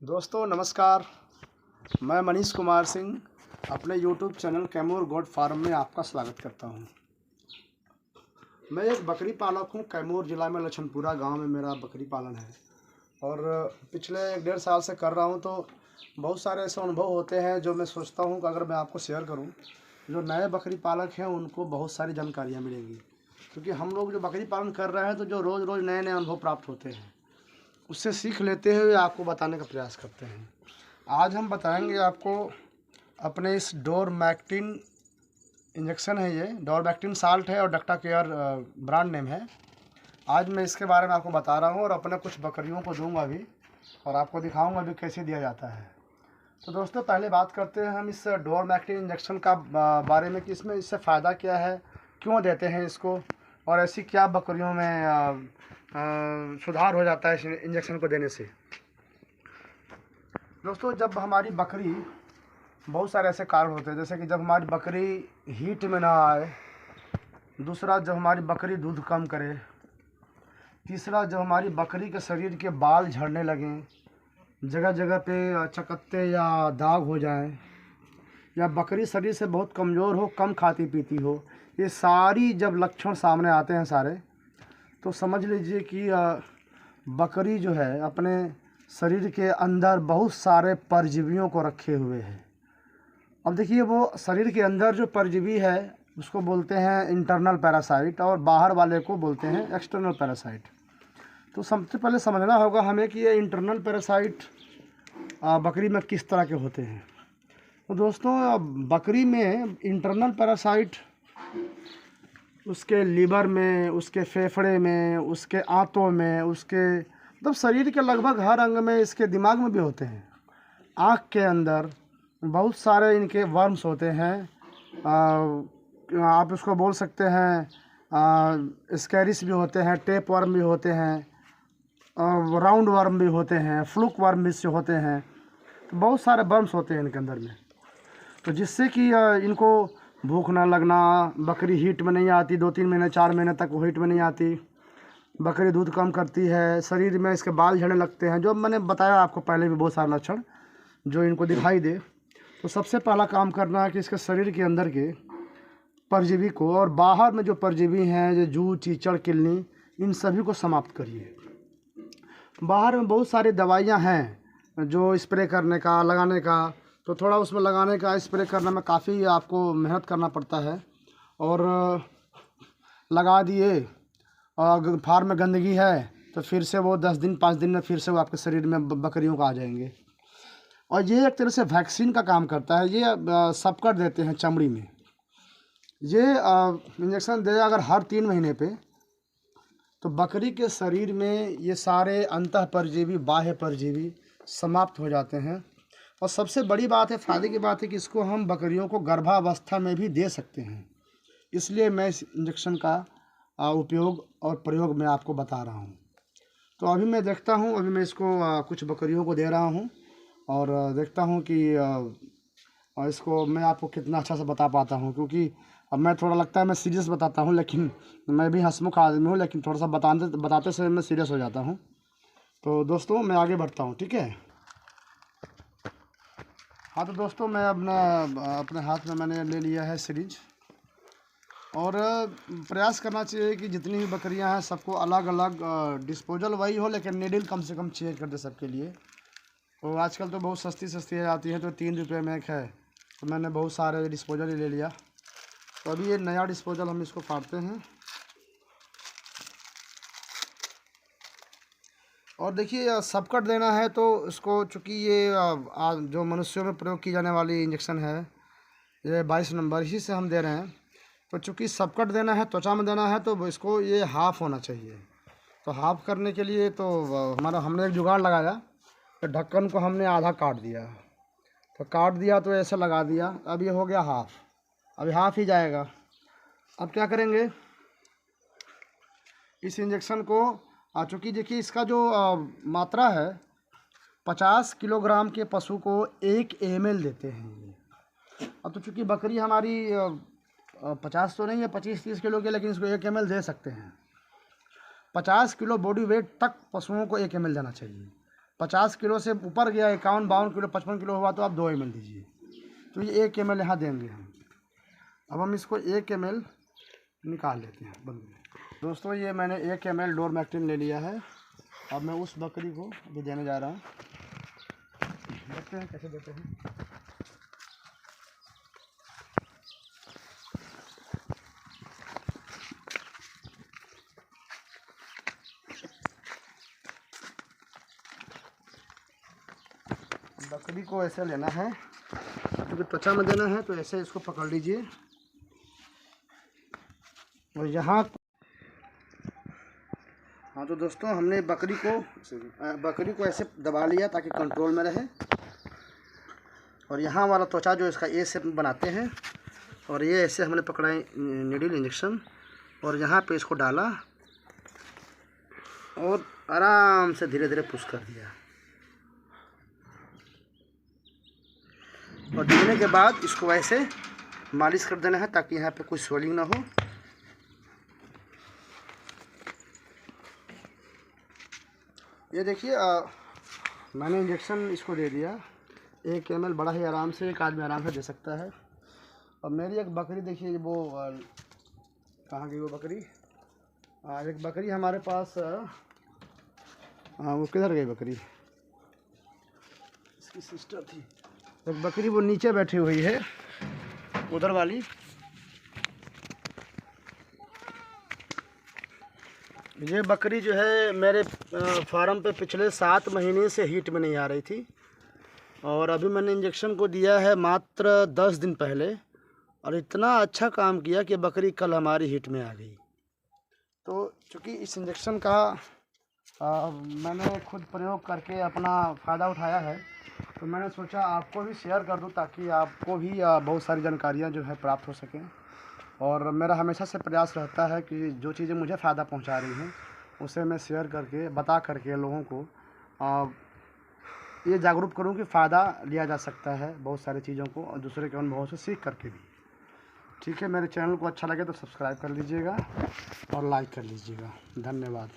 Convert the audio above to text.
दोस्तों नमस्कार। मैं मनीष कुमार सिंह अपने YouTube channel Kaimur goat farm में आपका स्वागत करता हूं। मैं एक बकरी पालक हूं। कैमूर ज़िला में लछनपुरा गांव में मेरा बकरी पालन है और पिछले 1-1.5 साल से कर रहा हूं। तो बहुत सारे ऐसे अनुभव होते हैं जो मैं सोचता हूं कि अगर मैं आपको शेयर करूं, जो नए बकरी पालक हैं उनको बहुत सारी जानकारियाँ मिलेंगी। क्योंकि हम लोग जो बकरी पालन कर रहे हैं तो जो रोज़ रोज़ नए नए अनुभव प्राप्त होते हैं, उससे सीख लेते हुए आपको बताने का प्रयास करते हैं। आज हम बताएंगे आपको अपने इस डोरमैक्टिन इंजेक्शन है, ये डोरमैक्टिन साल्ट है और डक्टा केयर ब्रांड नेम है। आज मैं इसके बारे में आपको बता रहा हूँ और अपने कुछ बकरियों को दूंगा भी और आपको दिखाऊंगा भी कैसे दिया जाता है। तो दोस्तों पहले बात करते हैं हम इस डोरमैक्टिन इंजेक्शन का बारे में कि इसमें इससे फ़ायदा क्या है, क्यों देते हैं इसको और ऐसी क्या बकरियों में सुधार हो जाता है इस इंजेक्शन को देने से। दोस्तों जब हमारी बकरी, बहुत सारे ऐसे कारण होते हैं, जैसे कि जब हमारी बकरी हीट में ना आए, दूसरा जब हमारी बकरी दूध कम करे, तीसरा जब हमारी बकरी के शरीर के बाल झड़ने लगें, जगह जगह पे चकत्ते या दाग हो जाएं, या बकरी शरीर से बहुत कमज़ोर हो, कम खाती पीती हो, ये सारी जब लक्षण सामने आते हैं सारे, तो समझ लीजिए कि बकरी जो है अपने शरीर के अंदर बहुत सारे परजीवियों को रखे हुए है। अब देखिए, वो शरीर के अंदर जो परजीवी है उसको बोलते हैं इंटरनल पैरासाइट और बाहर वाले को बोलते हैं एक्सटर्नल पैरासाइट। तो सबसे पहले समझना होगा हमें कि ये इंटरनल पैरासाइट बकरी में किस तरह के होते हैं। तो दोस्तों बकरी में इंटरनल पैरासाइट उसके लीवर में, उसके फेफड़े में, उसके आंतों में, उसके मतलब शरीर के लगभग हर अंग में, इसके दिमाग में भी होते हैं। आँख के अंदर बहुत सारे इनके वर्म्स होते हैं। आप उसको बोल सकते हैं स्कैरिस भी होते हैं, टेप वर्म भी होते हैं, राउंड वर्म भी होते हैं, फ्लूक वर्म भी से होते हैं। तो बहुत सारे वर्म्स होते हैं इनके अंदर में, तो जिससे कि इनको भूख ना लगना, बकरी हीट में नहीं आती, 2-3 महीने 4 महीने तक वो हीट में नहीं आती, बकरी दूध कम करती है, शरीर में इसके बाल झड़ने लगते हैं, जो मैंने बताया आपको पहले भी बहुत सारे लक्षण जो इनको दिखाई दे। तो सबसे पहला काम करना है कि इसके शरीर के अंदर के परजीवी को और बाहर में जो परजीवी हैं, जो जू, चीचड़, किलनी, इन सभी को समाप्त करिए। बाहर में बहुत सारी दवाइयाँ हैं जो स्प्रे करने का, लगाने का, तो थोड़ा उसमें लगाने का, स्प्रे करने में काफ़ी आपको मेहनत करना पड़ता है। और लगा दिए और फार्म में गंदगी है तो फिर से वो 10 दिन 5 दिन में फिर से वो आपके शरीर में बकरियों का आ जाएंगे। और ये एक तरह से वैक्सीन का काम करता है। ये सबकट देते हैं चमड़ी में। ये इंजेक्शन दे अगर हर 3 महीने पे, तो बकरी के शरीर में ये सारे अंतः परजीवी, बाह्य परजीवी समाप्त हो जाते हैं। और सबसे बड़ी बात है, फ़ायदे की बात है कि इसको हम बकरियों को गर्भावस्था में भी दे सकते हैं। इसलिए मैं इस इंजेक्शन का उपयोग और प्रयोग मैं आपको बता रहा हूँ। तो अभी मैं देखता हूँ, अभी मैं इसको कुछ बकरियों को दे रहा हूँ और देखता हूँ कि इसको मैं आपको कितना अच्छा से बता पाता हूँ। क्योंकि अब मैं थोड़ा लगता है मैं सीरियस बताता हूँ, लेकिन मैं भी हंसमुख आदमी हूँ, लेकिन थोड़ा सा बताते समय मैं सीरियस हो जाता हूँ। तो दोस्तों मैं आगे बढ़ता हूँ, ठीक है। हाँ तो दोस्तों मैं अपने हाथ में मैंने ले लिया है सिरिंज और प्रयास करना चाहिए कि जितनी भी बकरियां हैं सबको अलग अलग डिस्पोजल वही हो, लेकिन नीडल कम से कम चेंज कर दे सबके लिए। तो आजकल तो बहुत सस्ती आती है, तो 3 रुपये में एक है, तो मैंने बहुत सारे डिस्पोजल ही ले लिया। तो अभी ये नया डिस्पोजल हम इसको फाड़ते हैं और देखिए सबकट देना है तो इसको, चूँकि ये जो मनुष्यों में प्रयोग की जाने वाली इंजेक्शन है, ये 22 नंबर इसी से हम दे रहे हैं। तो चूँकि सबकट देना है, त्वचा में देना है, तो इसको ये हाफ़ होना चाहिए। तो हाफ़ करने के लिए तो हमने एक जुगाड़ लगाया, तो ढक्कन को हमने आधा काट दिया, तो काट दिया तो ऐसे लगा दिया। अब ये हो गया हाफ़, अभी हाफ़ ही जाएगा। अब क्या करेंगे, इस इंजेक्शन को चूँकि देखिए इसका जो मात्रा है, 50 किलोग्राम के पशु को 1 ml देते हैं ये। अब तो चूँकि बकरी हमारी 50 तो नहीं है, 25-30 किलो के, लेकिन इसको 1 ml दे सकते हैं। 50 किलो बॉडी वेट तक पशुओं को 1 ml देना चाहिए। 50 किलो से ऊपर गया, 51-52 किलो 55 किलो हुआ तो आप 2 ml दीजिए। तो ये 1 ml यहाँ देंगे हम। अब हम इसको 1 ml निकाल लेते हैं बंद में। दोस्तों ये मैंने 1 ml डोरमैक्टिन ले लिया है। अब मैं उस बकरी को अभी देने जा रहा हूँ। देखते हैं कैसे देते हैं। बकरी को ऐसे लेना है, क्योंकि त्वचा में देना है, तो ऐसे इसको पकड़ लीजिए और यहाँ। हाँ तो दोस्तों हमने बकरी को ऐसे दबा लिया ताकि कंट्रोल में रहे। और यहाँ वाला त्वचा जो इसका ए शेप बनाते हैं, और ये ऐसे हमने पकड़ा नीडल इंजेक्शन और यहाँ पे इसको डाला और आराम से धीरे धीरे पुश कर दिया। और देने के बाद इसको ऐसे मालिश कर देना है ताकि यहाँ पे कोई स्वेलिंग ना हो। ये देखिए मैंने इंजेक्शन इसको दे दिया 1 ml, बड़ा ही आराम से एक आदमी आराम से दे सकता है। और मेरी एक बकरी देखिए, वो कहाँ गई वो बकरी? एक बकरी हमारे पास, वो किधर गई बकरी? इसकी सिस्टर थी एक बकरी, वो नीचे बैठी हुई है उधर वाली। ये बकरी जो है मेरे फार्म पे पिछले 7 महीने से हीट में नहीं आ रही थी, और अभी मैंने इंजेक्शन को दिया है मात्र 10 दिन पहले, और इतना अच्छा काम किया कि बकरी कल हमारी हीट में आ गई। तो चूँकि इस इंजेक्शन का मैंने खुद प्रयोग करके अपना फ़ायदा उठाया है, तो मैंने सोचा आपको भी शेयर कर दूं ताकि आपको भी बहुत सारी जानकारियां जो है प्राप्त हो सकें। और मेरा हमेशा से प्रयास रहता है कि जो चीज़ें मुझे फ़ायदा पहुंचा रही हैं उसे मैं शेयर करके बता करके लोगों को ये जागरूक करूं कि फ़ायदा लिया जा सकता है बहुत सारी चीज़ों को, और दूसरे के अनुभवों से सीख करके भी। ठीक है, मेरे चैनल को अच्छा लगे तो सब्सक्राइब कर लीजिएगा और लाइक कर लीजिएगा। धन्यवाद।